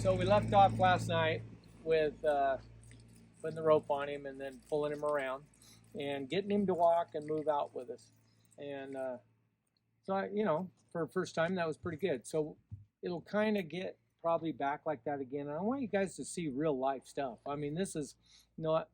So we left off last night with putting the rope on him and then pulling him around and getting him to walk and move out with us. And so, you know, for a first time, that was pretty good. So it'll kind of get probably back like that again. And I want you guys to see real life stuff. I mean, this is not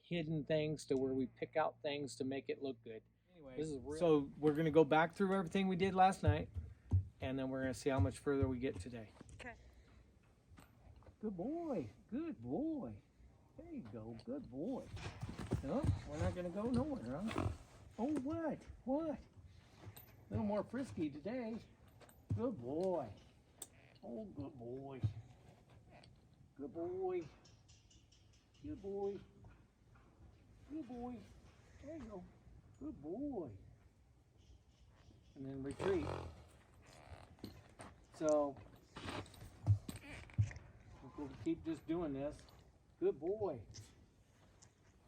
hidden things to where we pick out things to make it look good. Anyway, this is real. So we're going to go back through everything we did last night, and then we're going to see how much further we get today. Okay. Good boy. Good boy. There you go. Good boy. No, we're not going to go nowhere, huh? Oh, what? What? A little more frisky today. Good boy. Oh, good boy. Good boy. Good boy. Good boy. There you go. Good boy. And then retreat. So we'll keep just doing this. Good boy.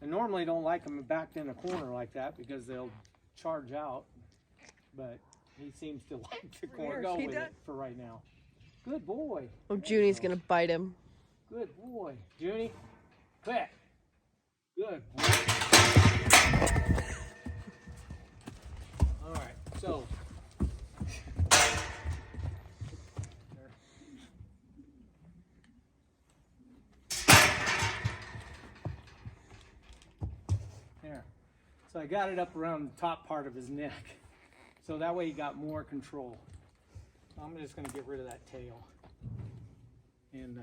I normally don't like them backed in a corner like that because they'll charge out, but he seems to like the corner. Go with it for right now. Good boy. Oh, Junie's gonna bite him. Good boy. Junie, quit. Good boy. All right, so. There. So I got it up around the top part of his neck. So that way he got more control. I'm just going to get rid of that tail. And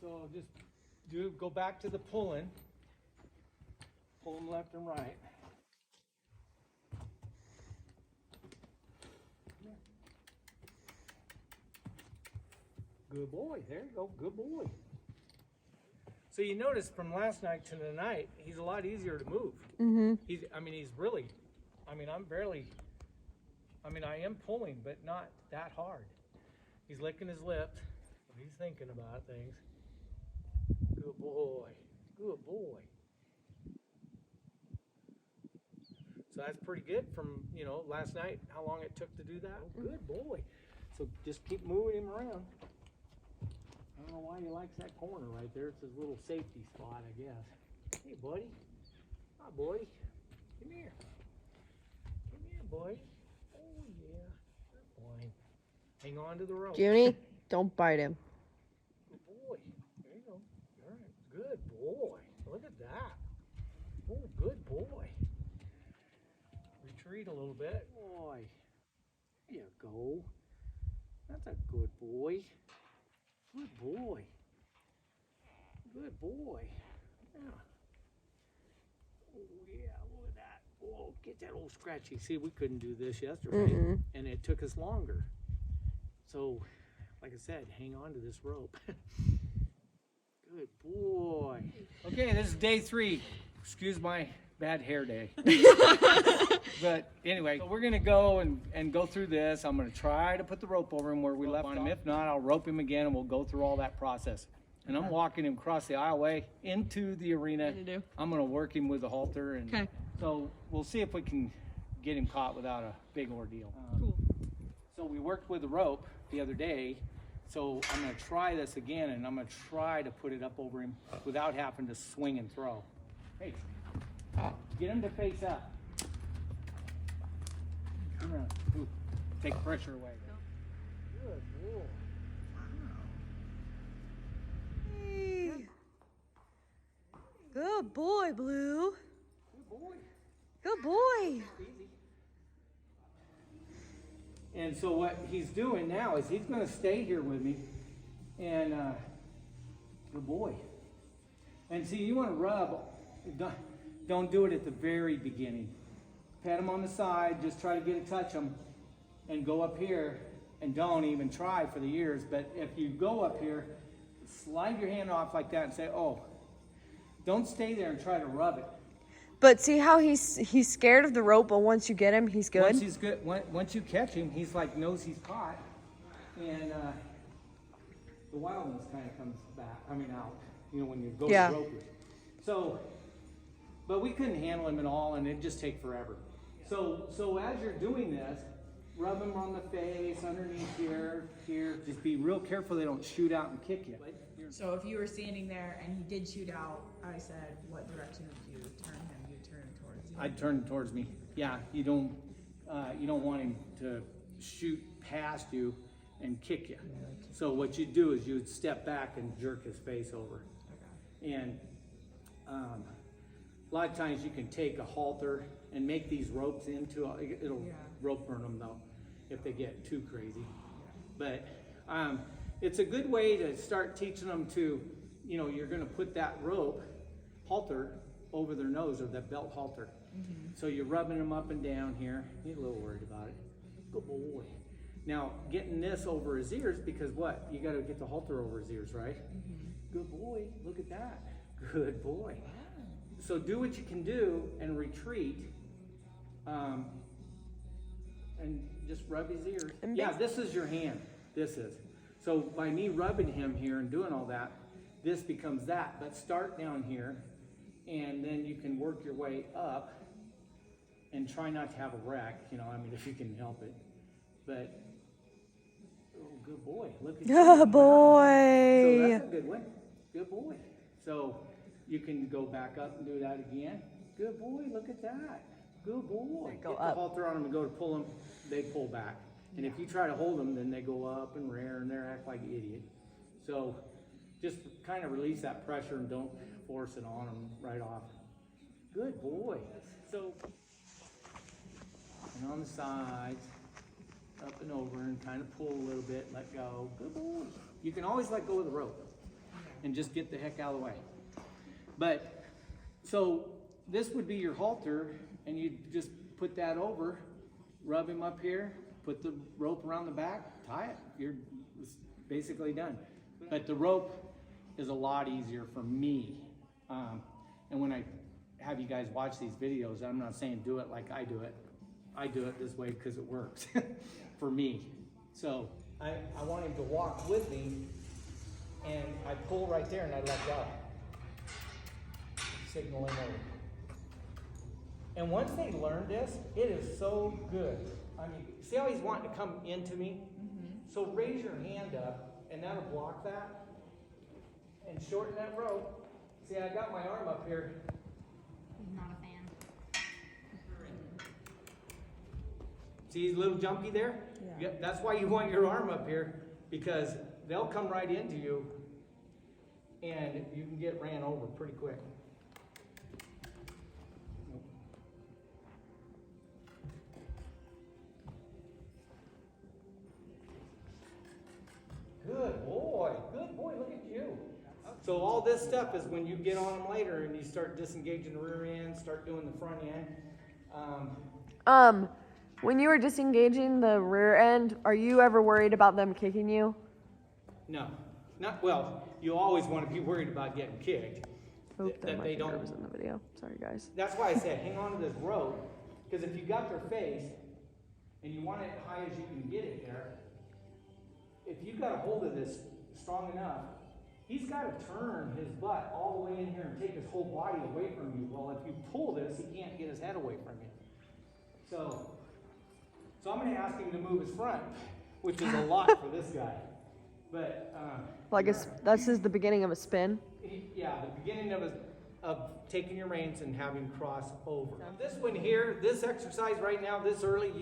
so just go back to the pulling. Pull them left and right. Good boy. There you go. Good boy. So you notice from last night to tonight, he's a lot easier to move. Mm-hmm. I am pulling, but not that hard. He's licking his lips. He's thinking about things. Good boy. Good boy. So that's pretty good from, last night, how long it took to do that. Oh, good boy. So just keep moving him around. I don't know why he likes that corner right there. It's his little safety spot, I guess. Hey, buddy. Hi, boy. Come here. Come here, boy. Oh, yeah. Good boy. Hang on to the rope. Junie, don't bite him. Good boy. There you go. All right. Good boy. Look at that. Oh, good boy. Retreat a little bit. Boy. There you go. That's a good boy. Good boy. Good boy. Yeah. Oh, yeah, look at that. Oh, get that old scratchy. See, we couldn't do this yesterday, and it took us longer. So, like I said, hang on to this rope. Good boy. Okay, this is day 3. Excuse my bad hair day. But anyway, so we're going to go and go through this. I'm going to try to put the rope over him where we left him. If not, I'll rope him again and we'll go through all that process. And I'm walking him across the aisleway into the arena. I'm going to work him with the halter. And okay. So we'll see if we can get him caught without a big ordeal. Cool. So we worked with the rope the other day. So I'm going to try this again, and I'm going to try to put it up over him without having to swing and throw. Hey, get him to face up. Come around. Ooh, take pressure away. Good boy. Hey. Good boy, Blue. Good boy. Good boy. Easy. And so what he's doing now is he's going to stay here with me, and good boy. And see, you want to rub. Don't do it at the very beginning. Pat him on the side, just try to get a touch him, and go up here, and don't even try for the ears. But if you go up here, slide your hand off like that and say, oh, don't stay there and try to rub it. But see how he's scared of the rope, but once you get him, he's good? Once he's good, once you catch him, he's like, knows he's caught, and the wildness kind of comes back, out, when you go to rope it. So, but we couldn't handle him at all, and it'd just take forever. So as you're doing this, rub them on the face, underneath here. Just be real careful they don't shoot out and kick you. So if you were standing there and he did shoot out, I said, what direction would you turn him? You turn him towards you? I'd turn towards me. Yeah, you don't want him to shoot past you and kick you. So what you'd do is you'd step back and jerk his face over. Okay. And a lot of times you can take a halter and make these ropes into, it'll rope burn them though, if they get too crazy. But it's a good way to start teaching them to, you're gonna put that rope halter over their nose, or that belt halter. So you're rubbing them up and down here. You're a little worried about it. Good boy. Now, getting this over his ears, because what? You gotta get the halter over his ears, right? Good boy, look at that. Good boy. So do what you can do and retreat, and just rub his ears. Yeah, this is your hand, this is. So by me rubbing him here and doing all that, this becomes that. But start down here, and then you can work your way up and try not to have a wreck, if you can help it. But, oh, good boy, look at you. Good boy. So that's a good one. Good boy. So you can go back up and do that again. Good boy, look at that. Good boy. Go Get up. the halter on them and go to pull them, they pull back. And if you try to hold them, then they go up and rear and they act like an idiot. So just kind of release that pressure and don't force it on them right off. Good boy. So, and on the sides, up and over, and kind of pull a little bit, let go. Good boy. You can always let go of the rope and just get the heck out of the way. But, so this would be your halter, and you just put that over, rub him up here, put the rope around the back, tie it. You're basically done. But the rope is a lot easier for me. And when I have you guys watch these videos, I'm not saying do it like I do it. I do it this way because it works for me. So I want him to walk with me, and I pull right there and I let go. Signaling over. And once they learn this, it is so good. I mean, see how he's wanting to come into me? So raise your hand up, and that'll block that. And shorten that rope. See, I got my arm up here. He's not a fan. See he's a little jumpy there? Yeah. That's why you want your arm up here, because they'll come right into you, and you can get ran over pretty quick. Good boy, look at you. So all this stuff is when you get on them later and you start disengaging the rear end, start doing the front end. When you were disengaging the rear end, are you ever worried about them kicking you? No, well, you always want to be worried about getting kicked. Hope that they don't. Was in the video. Sorry, guys. That's why I said hang on to this rope, because if you got their face and you want it high as you can get it there, if you got a hold of this strong enough, he's got to turn his butt all the way in here and take his whole body away from you. Well, if you pull this, he can't get his head away from you. So I'm going to ask him to move his front, which is a lot for this guy. But well, I guess this is the beginning of a spin. The beginning of taking your reins and having cross over. Now, this one here, this exercise right now, this early,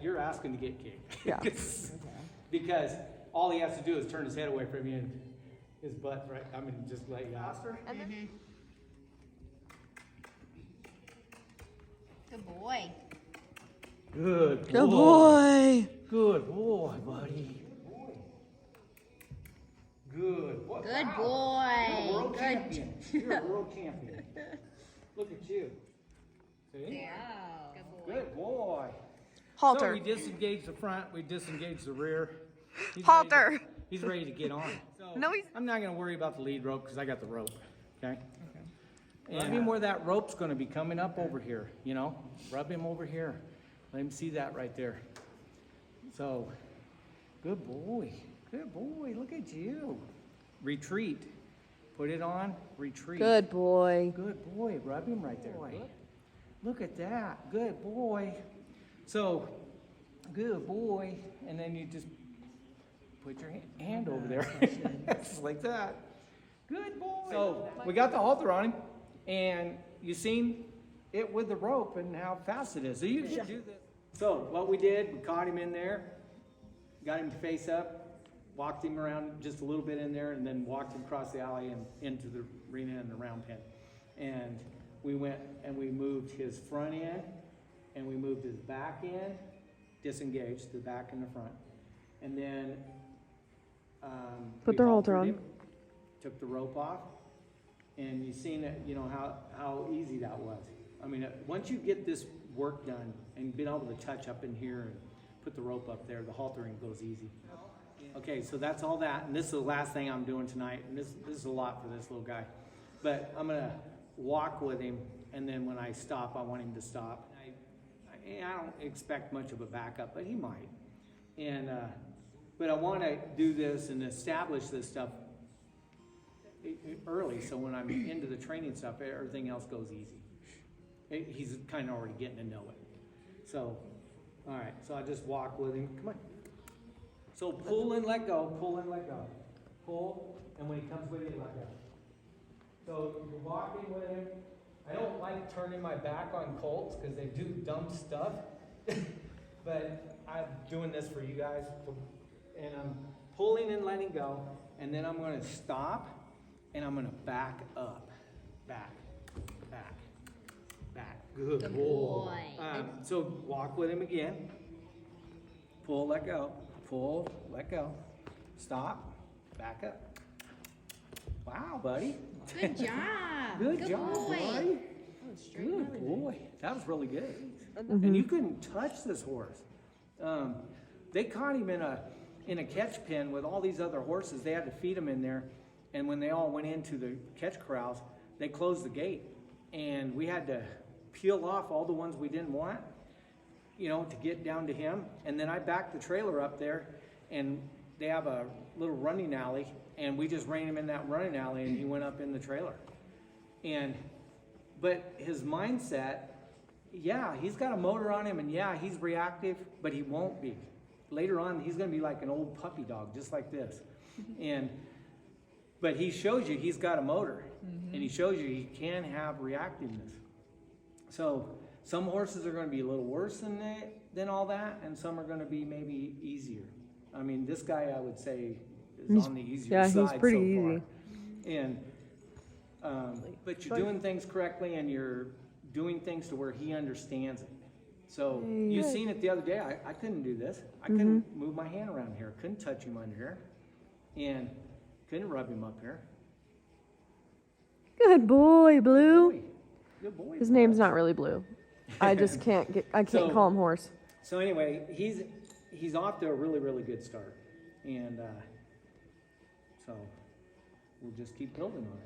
you're asking to get kicked. Yeah. Because all he has to do is turn his head away from you and his butt, right? Just let you faster. Good boy. Good boy. Good boy. Good boy, buddy. Good boy. Good Wow. You're a world boy. champion. You're a world champion. Look at you. See? Yeah. Good boy. Good boy. Halter. So we disengage the front, we disengage the rear. Halter. He's ready to get on. So No, he's. I'm not going to worry about the lead rope because I got the rope. Okay? And rub him where that rope's going to be coming up over here, Rub him over here. Let him see that right there. So, good boy. Good boy. Look at you. Retreat. Put it on. Retreat. Good boy. Good boy. Rub him right there. Look at that. Good boy. So, Good boy. And then you just put your hand over there. Just like that. Good boy. So we got the halter on him, and you seen it with the rope and how fast it is. So you can do this. So what we did, we caught him in there, got him face up, walked him around just a little bit in there, and then walked him across the alley and into the arena and the round pen. And we went and we moved his front end, and we moved his back end, disengaged the back and the front. And then Put we the halter haltered on. him, took the rope off, and you seen it, you know, how easy that was. I mean, once you get this work done and been able to touch up in here and put the rope up there, the haltering goes easy. Okay, so that's all that, and this is the last thing I'm doing tonight, and this is a lot for this little guy. But I'm gonna walk with him, and then when I stop, I want him to stop. I don't expect much of a backup, but he might. And but I want to do this and establish this stuff early, so when I'm into the training stuff, everything else goes easy. He's kind of already getting to know it. So, all right, so I just walk with him. Come on. So pull and let go, pull and let go. Pull, and when he comes with you, let go. So you're walking with him. I don't like turning my back on colts because they do dumb stuff. But I'm doing this for you guys. And I'm pulling and letting go. And then I'm going to stop. And I'm going to back up. Back. Back. Back. Good boy. So walk with him again. Pull, let go. Pull, let go. Stop. Back up. Wow, buddy. Good job. Good job, boy. buddy. Good boy. That was really good. And you couldn't touch this horse. They caught him in a catch pen with all these other horses. They had to feed him in there. And when they all went into the catch corrals, they closed the gate. And we had to peel off all the ones we didn't want, you know, to get down to him. And then I backed the trailer up there, and they have a little running alley, and we just ran him in that running alley, and he went up in the trailer. But his mindset, yeah, he's got a motor on him, and yeah, he's reactive, but he won't be. Later on, he's going to be like an old puppy dog, just like this. But he shows you he's got a motor, and he shows you he can have reactiveness. So some horses are going to be a little worse than all that, and some are going to be maybe easier. I mean, this guy, I would say, is on the easier side he's pretty so far. easy. And but you're doing things correctly, and you're doing things to where he understands it. So you seen it the other day. I couldn't do this. I couldn't move my hand around here. Couldn't touch him under here, and couldn't rub him up here. Good boy, Blue. Good boy. His name's not really Blue. I just can't call him Horse. So anyway, he's off to a really, really good start, and so we'll just keep building on it.